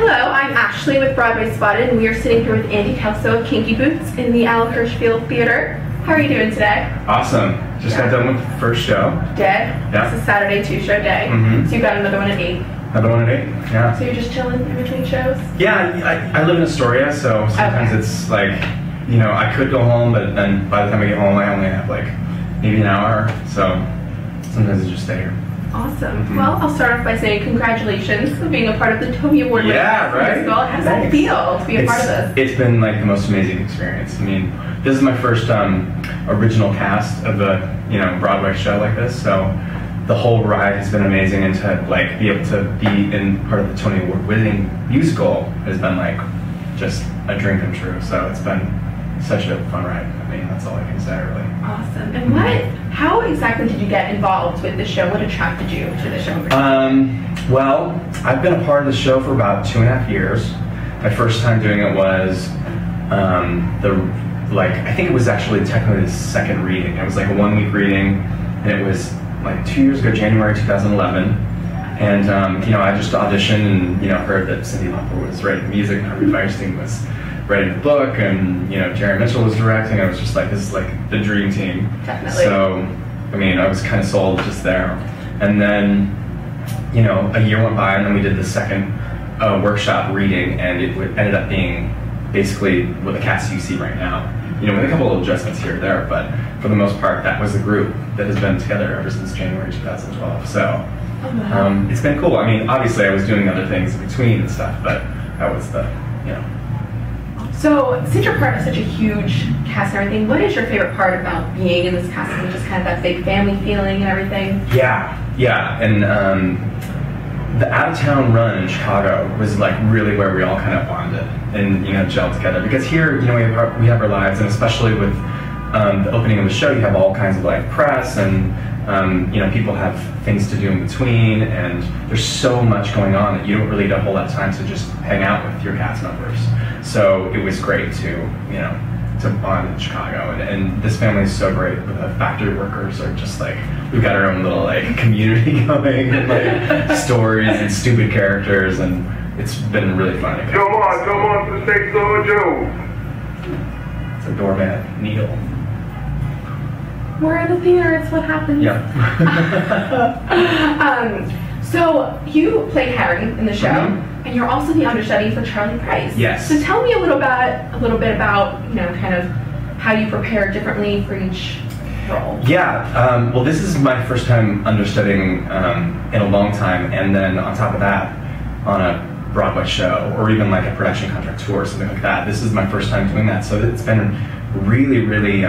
Hello, I'm Ashley with Broadway Spotted, and we are sitting here with Andy Kelso of Kinky Boots in the Al Hirschfield Theater. How are you doing today? Awesome. Just got done with the first show. Did? Yeah. This is Saturday 2-show day. So you've got another one at 8. Another one at 8, yeah. So you're just chilling in between shows? Yeah, I live in Astoria, so sometimes it's like, you know, I could go home, but then by the time I get home, I only have like maybe an hour, so sometimes I just stay here. Awesome. Well, I'll start off by saying congratulations for being a part of the Tony Award winning right? How does that feel to be a part of this? It's been like the most amazing experience. I mean, this is my first original cast of a Broadway show like this, so the whole ride has been amazing, and to like be able to be in part of the Tony Award winning musical has been like just a dream come true. So it's been such a fun ride. I mean, that's all I can say, really. Awesome. And how exactly did you get involved with the show? What attracted you to the show? Well, I've been a part of the show for about 2.5 years. My first time doing it was I think it was actually technically the second reading. It was like a 1-week reading, and it was like 2 years ago, January 2011. And I just auditioned and heard that Cindy Lauper was writing music, and Harvey Fierstein was writing the book, and Jerry Mitchell was directing. I was just like, this is like the dream team. Definitely. So, I mean, I was kind of sold just there. And then, a year went by, and then we did the second workshop reading, and it ended up being basically what the cast you see right now. With a couple of adjustments here or there, but for the most part, that was the group that has been together ever since January 2012. So, it's been cool. I mean, obviously, I was doing other things in between and stuff, but that was the, So, since you're part of such a huge cast and everything, what is your favorite part about being in this cast and just kind of that big family feeling and everything? Yeah, and the out-of-town run in Chicago was like really where we all kind of bonded and gelled together, because here we have our lives, and especially with the opening of the show, you have all kinds of like press and people have things to do in between, and there's so much going on that you don't really get a whole lot of time to just hang out with your cast members. So it was great to bond in Chicago, and this family is so great. The factory workers are just like, we've got our own little like community going, and like stories and stupid characters, and it's been really fun. Come on to the stage door, Joe. It's a doormat needle. We're in the theater, it's what happens. Yeah. So you play Harry in the show, and you're also the understudy for Charlie Price. Yes. So tell me a little bit about kind of how you prepare differently for each role. Yeah. Well, this is my first time understudying in a long time, and then on top of that, on a Broadway show or even like a production contract tour or something like that. This is my first time doing that, so it's been really, really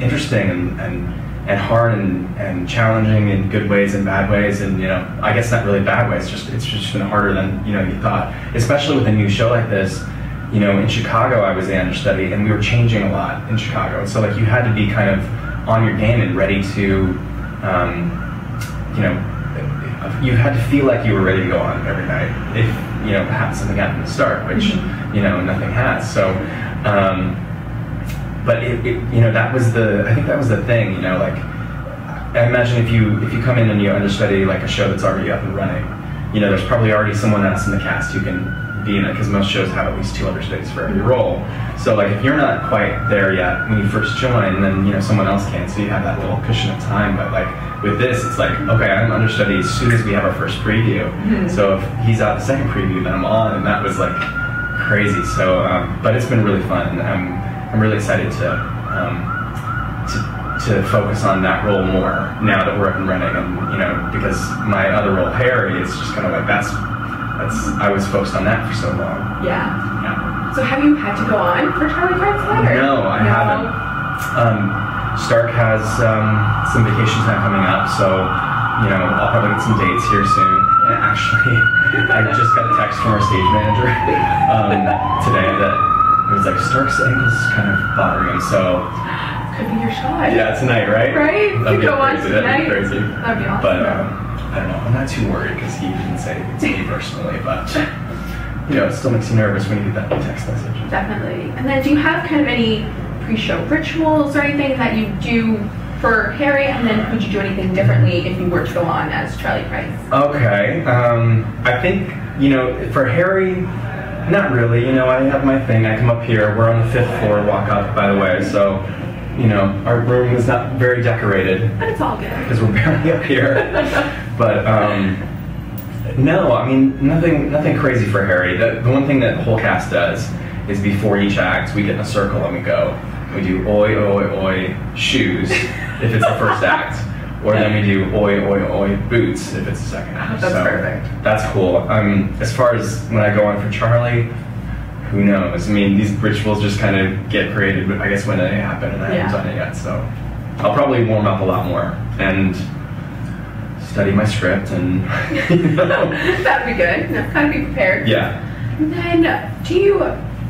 interesting and hard and challenging in good ways and bad ways, and I guess not really bad ways. It's just been harder than you thought, especially with a new show like this. In Chicago, I was the understudy, and we were changing a lot in Chicago, so like you had to be kind of on your game and ready to, you had to feel like you were ready to go on every night if something happened to start, which nothing has. So. But that was I think that was the thing, like, I imagine if you come in and you understudy like a show that's already up and running, there's probably already someone else in the cast who can be in it, because most shows have at least 2 understudies for every role. So like if you're not quite there yet when you first join, then someone else can, so you have that little cushion of time. But like with this, it's like, okay, I'm understudy as soon as we have our first preview. So if he's out the second preview, then I'm on, and that was like crazy. So but it's been really fun, and I'm really excited to focus on that role more now that we're up and running, and because my other role, Harry, is just kind of like that's I was focused on that for so long. Yeah. So have you had to go on for Charlie Price yet? No, I haven't. Stark has some vacation time coming up, so I'll probably get some dates here soon. And actually, I just got a text from our stage manager today that it was like, Stark's ankle's kind of bothering him, so. Could be your shot. Yeah, tonight, right? Right? That'd be go on crazy. tonight. That'd be crazy. That'd be awesome. But I don't know. I'm not too worried because he didn't say it to me personally, but it still makes you nervous when you get that text message. Definitely. And then do you have kind of any pre-show rituals or anything that you do for Harry, and then would you do anything differently if you were to go on as Charlie Price? Okay. I think, for Harry, Not really. You know, I have my thing. I come up here. We're on the 5th floor. Walk up, by the way. So, you know, our room is not very decorated. But it's all good. Because we're barely up here. But no, I mean nothing crazy for Harry. The one thing that the whole cast does is before each act we get in a circle and we go. We do oi oi oi shoes if it's the first act, or then we do oi oi oi boots if it's the second act. That's perfect. That's cool. As far as when I go on for Charlie, who knows? I mean, these rituals just kind of get created, I guess, when they happen, and I haven't done it yet. So I'll probably warm up a lot more and study my script, and you know. That'd be good. Kind of be prepared. Yeah. And then, do you,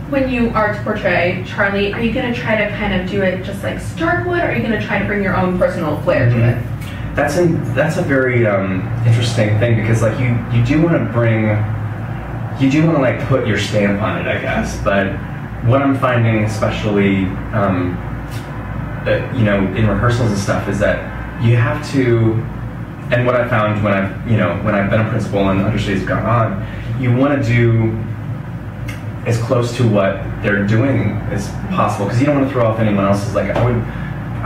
when you are to portray Charlie, are you going to try to kind of do it just like Stark would, or are you going to try to bring your own personal flair to it? That's a very interesting thing, because like you do want to like put your stamp on it, I guess. But what I'm finding, especially you know, in rehearsals and stuff, is that you have to. And what I found when I've been a principal and Understudy has gone on, you want to do as close to what they're doing as possible, because you don't want to throw off anyone else's. Like I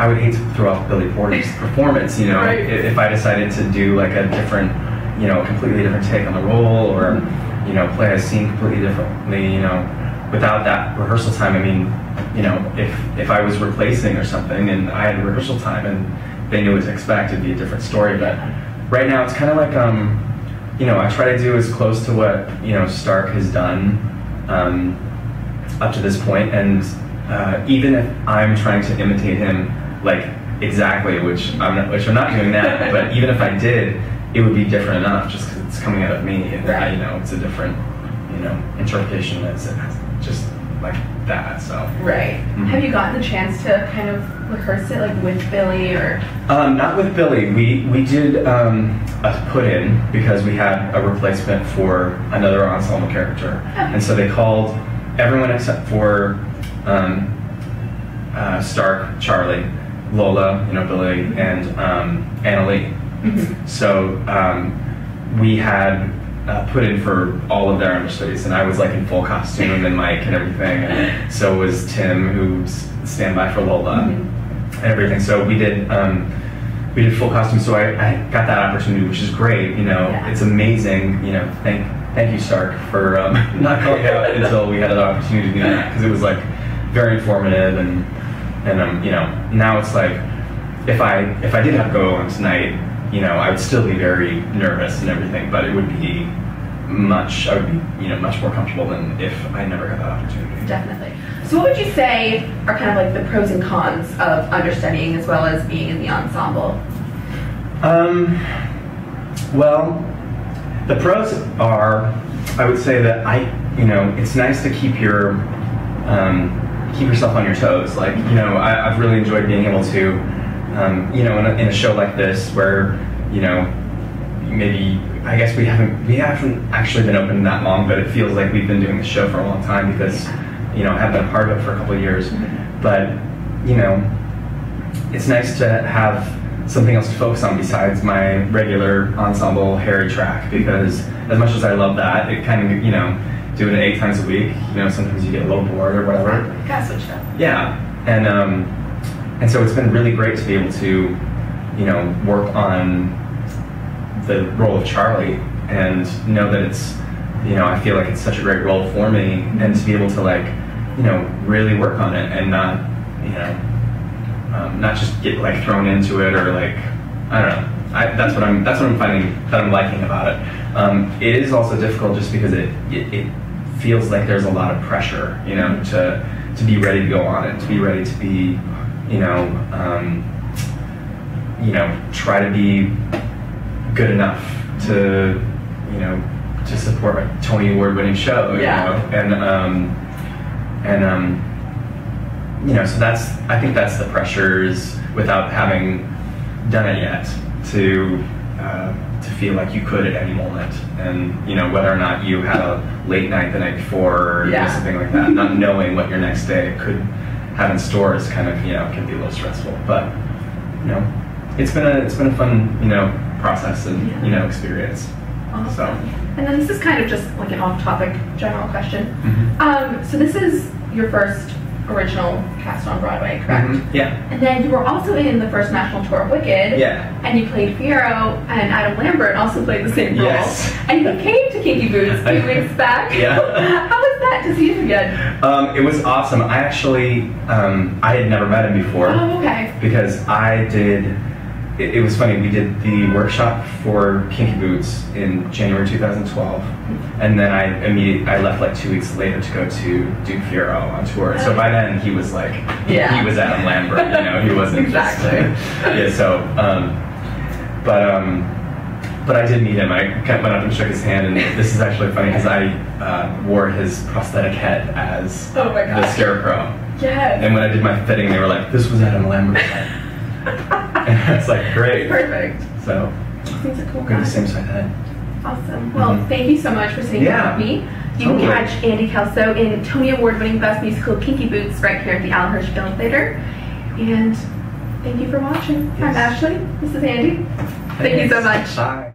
would hate to throw off Billy Porter's performance, you know, right. if I decided to do like a different, you know, completely different take on the role, or you know, play a scene completely differently, you know, without that rehearsal time. I mean, you know, if I was replacing or something and I had rehearsal time and they knew what to expect, it'd be a different story. But right now it's kind of like, you know, I try to do as close to what, you know, Stark has done up to this point, and even if I'm trying to imitate him like exactly, which I'm not doing that, but even if I did, it would be different enough just because it's coming out of me, and right. You know, it's a different, you know, interpretation that's just like that. So right. Have you gotten the chance to kind of rehearse it like with Billy, or? Not with Billy. We did a put-in because we had a replacement for another ensemble character, and so they called everyone except for Stark, Charlie, Lola, you know, Billy, and Annalie. So we had put in for all of their understudies, and I was like in full costume and mic and everything, and so was Tim, who's standby for Lola and everything. So we did full costume. So I got that opportunity, which is great. You know, it's amazing. You know, thank you, Stark, for not calling out until we had an opportunity to do that, because it was like very informative, and you know, now it's like if I did have to go on tonight, you know, I would still be very nervous and everything, but it would be much more comfortable than if I never got that opportunity. Definitely. So what would you say are kind of like the pros and cons of understudying as well as being in the ensemble? Well, the pros are, I would say that it's nice to keep yourself on your toes. Like, you know, I've really enjoyed being able to, you know, in a show like this where, you know, maybe, I guess we haven't actually been open that long, but it feels like we've been doing the show for a long time because, you know, I have been a part of it for a couple of years. But, you know, it's nice to have something else to focus on besides my regular ensemble Harry track, because as much as I love that, it kind of, you know, doing it 8 times a week, you know, sometimes you get a little bored or whatever. Gotta switch it up. Yeah, and so it's been really great to be able to, you know, work on the role of Charlie and know that it's, you know, I feel like it's such a great role for me, and to be able to, like, you know, really work on it and not, you know, not just get like thrown into it, or like, I don't know. That's what I'm finding that I'm liking about it. It is also difficult just because it feels like there's a lot of pressure, you know, to be ready to go on it, to be ready to be, you know, try to be good enough to, you know, to support a Tony Award-winning show, you know, and you know, so I think that's the pressures without having done it yet, to feel like you could at any moment, and, you know, whether or not you had a late night the night before or you know, something like that, not knowing what your next day could have in store is kind of, you know, can be a little stressful. But, you know, it's been a fun, you know, process and you know, experience. Awesome. So. And then this is kind of just like an off-topic general question. Mm-hmm. So this is your first original cast on Broadway, correct? Mm-hmm. Yeah. And then you were also in the first national tour of Wicked. Yeah. And you played Fiyero, and Adam Lambert also played the same role. Yes. And he came to Kinky Boots 2 weeks back. Yeah. How was that to see him again? It was awesome. I actually, I had never met him before. Oh, okay. Because I did, it was funny, we did the workshop for Kinky Boots in January 2012. And then I left like 2 weeks later to go to do Fiyero on tour. So by then he was like, Yeah. he was Adam Lambert, you know, he wasn't Exactly. yeah, so, but I did meet him. I kind of went up and shook his hand, and this is actually funny because I wore his prosthetic head as Oh my the gosh. Scarecrow. Yes. And when I did my fitting, they were like, "This was Adam Lambert's head." And it's like, great. Perfect. So, He's a cool we're guy. the same side head. Awesome. Well, Mhm. thank you so much for sitting down with me. You Totally. can catch Andy Kelso in Tony Award-winning Best Musical Kinky Boots right here at the Al Hirsch Film Theater. And thank you for watching. I'm Yes. Ashley. This is Andy. Thank you so much. Bye.